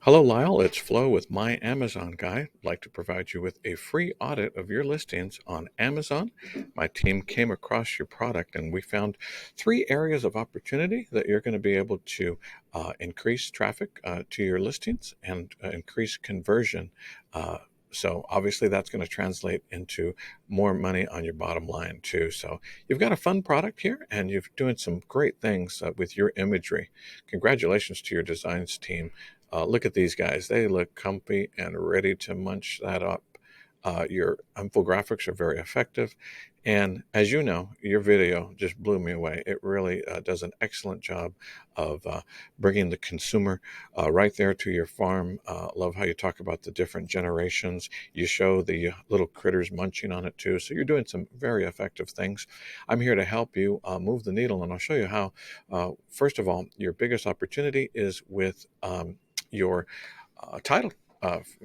Hello, Lyle. It's Flo with My Amazon Guy. I'd like to provide you with a free audit of your listings on Amazon. My team came across your product and we found three areas of opportunity that you're going to be able to increase traffic to your listings and increase conversion. Uh, so obviously that's going to translate into more money on your bottom line too. So you've got a fun product here and you're doing some great things with your imagery. Congratulations to your designs team. Look at these guys. They look comfy and ready to munch that up. Your infographics are very effective. And as you know, your video just blew me away. It really does an excellent job of bringing the consumer right there to your farm. Love how you talk about the different generations. You show the little critters munching on it too. So you're doing some very effective things. I'm here to help you move the needle, and I'll show you how. First of all, your biggest opportunity is with your title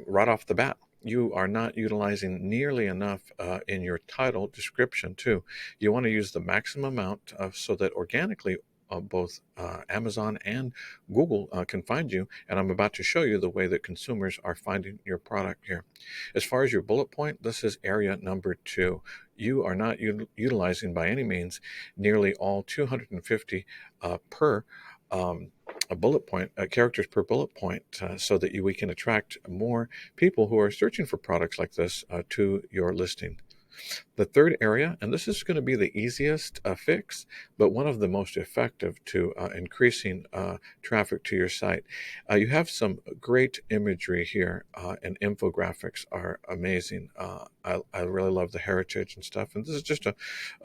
right off the bat. You are not utilizing nearly enough in your title description too. You want to use the maximum amount so that organically both Amazon and Google can find you. And I'm about to show you the way that consumers are finding your product here. As far as your bullet point, this is area number 2. You are not utilizing by any means nearly all 250 per a bullet point, characters per bullet point, so that we can attract more people who are searching for products like this to your listing. The third area, and this is going to be the easiest fix, but one of the most effective to increasing traffic to your site. You have some great imagery here, and infographics are amazing. I really love the heritage and stuff, and this is just a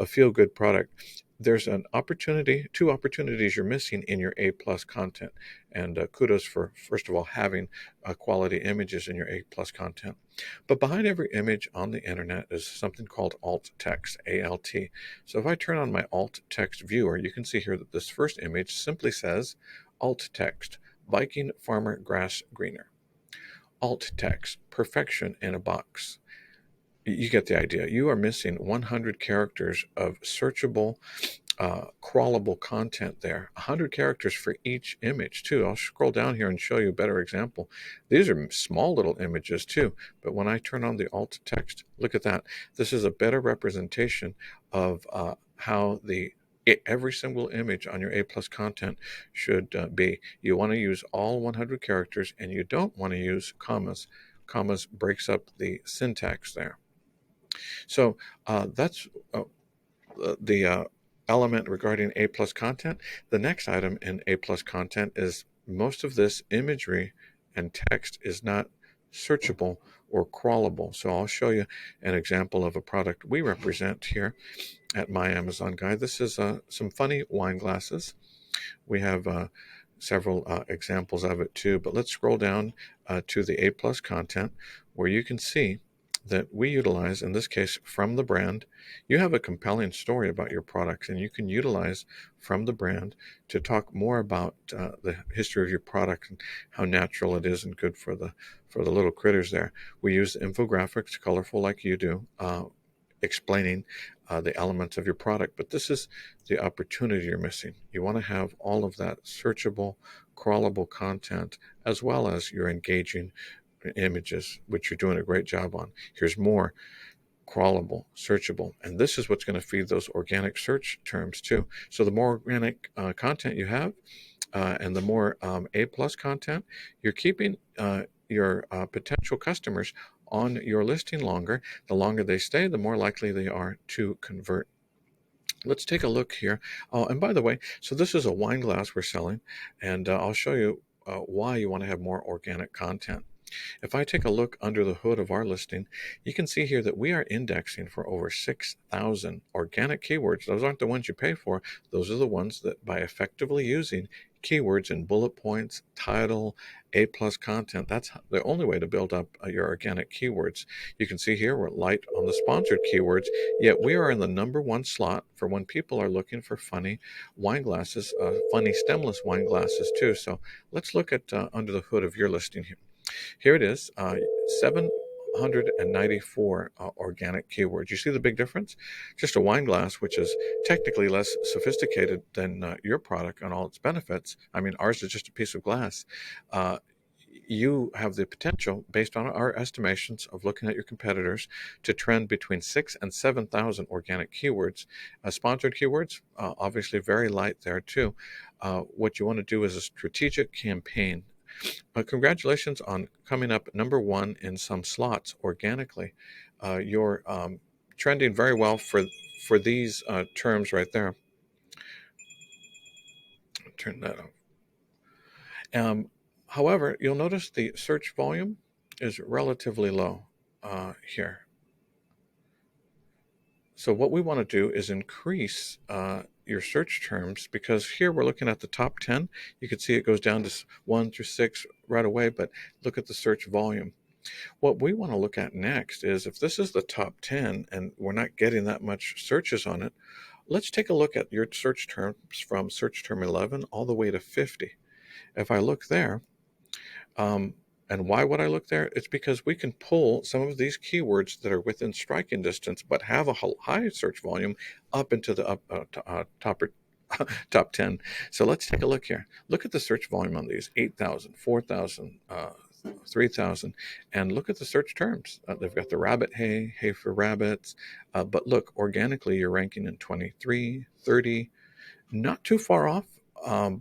feel-good product. There's an opportunity, two opportunities you're missing in your A plus content, and kudos for first of all having quality images in your A plus content. But behind every image on the internet is something called alt text, ALT. So if I turn on my alt text viewer, you can see here that this first image simply says alt text, Viking farmer grass greener. Alt text, perfection in a box. You get the idea. You are missing 100 characters of searchable, crawlable content there. 100 characters for each image too. I'll scroll down here and show you a better example. These are small little images too, but when I turn on the alt text, look at that. This is a better representation of how every single image on your A plus content should be. You want to use all 100 characters, and you don't want to use commas. Commas breaks up the syntax there. So that's the element regarding A plus content. The next item in A plus content is most of this imagery and text is not searchable or crawlable. So I'll show you an example of a product we represent here at My Amazon Guide. This is some funny wine glasses. We have several examples of it too, but let's scroll down to the A plus content where you can see that we utilize, in this case, from the brand. You have a compelling story about your products, and you can utilize from the brand to talk more about the history of your product and how natural it is and good for the little critters there. We use infographics, colorful like you do, explaining the elements of your product, but this is the opportunity you're missing. You want to have all of that searchable, crawlable content, as well as your engaging images, which you're doing a great job on. Here's more crawlable, searchable, and this is what's going to feed those organic search terms too. So the more organic content you have, and the more A plus content, you're keeping your potential customers on your listing longer. The longer they stay, the more likely they are to convert. Let's take a look here. Oh, and by the way, so this is a wine glass we're selling, and I'll show you why you want to have more organic content. If I take a look under the hood of our listing, you can see here that we are indexing for over 6,000 organic keywords. Those aren't the ones you pay for. Those are the ones that by effectively using keywords in bullet points, title, A plus content, that's the only way to build up your organic keywords. You can see here we're light on the sponsored keywords, yet we are in the #1 slot for when people are looking for funny wine glasses, funny stemless wine glasses too. So let's look at under the hood of your listing here. Here it is, 794 organic keywords. You see the big difference? Just a wine glass, which is technically less sophisticated than your product and all its benefits. I mean, ours is just a piece of glass. you have the potential, based on our estimations of looking at your competitors, to trend between 6,000 and 7,000 organic keywords. Sponsored keywords, obviously very light there too. What you want to do is a strategic campaign. Congratulations on coming up number one in some slots organically. You're trending very well for these terms right there. Turn that off. However, you'll notice the search volume is relatively low here. So what we want to do is increase your search terms, because here we're looking at the top 10. You can see it goes down to 1 through 6 right away, but look at the search volume. What we want to look at next is, if this is the top 10 and we're not getting that much searches on it, let's take a look at your search terms from search term 11 all the way to 50. If I look there, and why would I look there? It's because we can pull some of these keywords that are within striking distance but have a high search volume up into the top 10. So let's take a look here. Look at the search volume on these: 8,000, 4,000, 3,000, and look at the search terms. They've got the rabbit hay, hay for rabbits, but look, organically you're ranking in 23, 30, not too far off,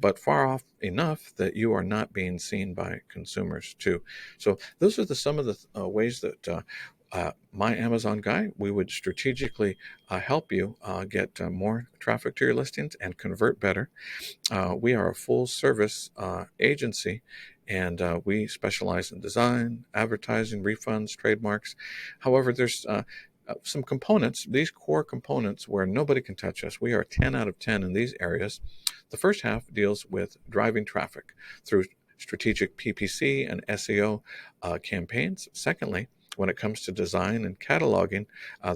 but far off enough that you are not being seen by consumers too. So those are some of the ways that my Amazon guy, we would strategically help you get more traffic to your listings and convert better. We are a full service agency, and we specialize in design, advertising, refunds, trademarks. However, there's some components, these core components, where nobody can touch us. We are 10 out of 10 in these areas. The first half deals with driving traffic through strategic PPC and SEO campaigns. Secondly, when it comes to design and cataloging,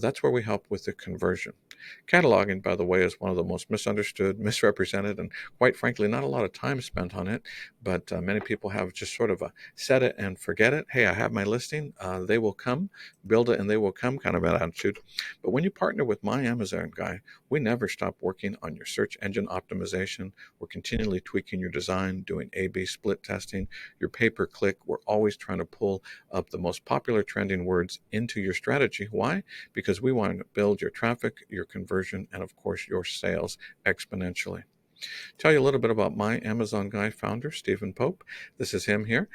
that's where we help with the conversion. Cataloging, by the way, is one of the most misunderstood, misrepresented, and quite frankly, not a lot of time spent on it. But many people have just sort of a set it and forget it. Hey, I have my listing. They will come. Build it and they will come kind of an attitude. But when you partner with my Amazon guy, we never stop working on your search engine optimization. We're continually tweaking your design, doing A/B split testing, your pay-per-click. We're always trying to pull up the most popular trending words into your strategy. Why? Because we want to build your traffic, your conversion, and of course your sales exponentially. Tell you a little bit about my Amazon guy founder, Stephen Pope. This is him here.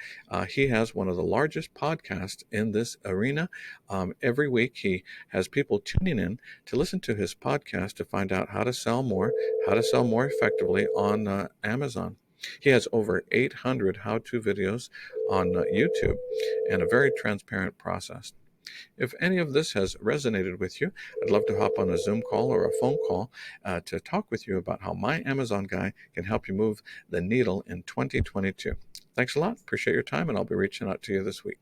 He has one of the largest podcasts in this arena. Every week he has people tuning in to listen to his podcast to find out how to sell more effectively on Amazon. He has over 800 how-to videos on YouTube, and a very transparent process. If any of this has resonated with you, I'd love to hop on a Zoom call or a phone call to talk with you about how my Amazon guy can help you move the needle in 2022. Thanks a lot. Appreciate your time, and I'll be reaching out to you this week.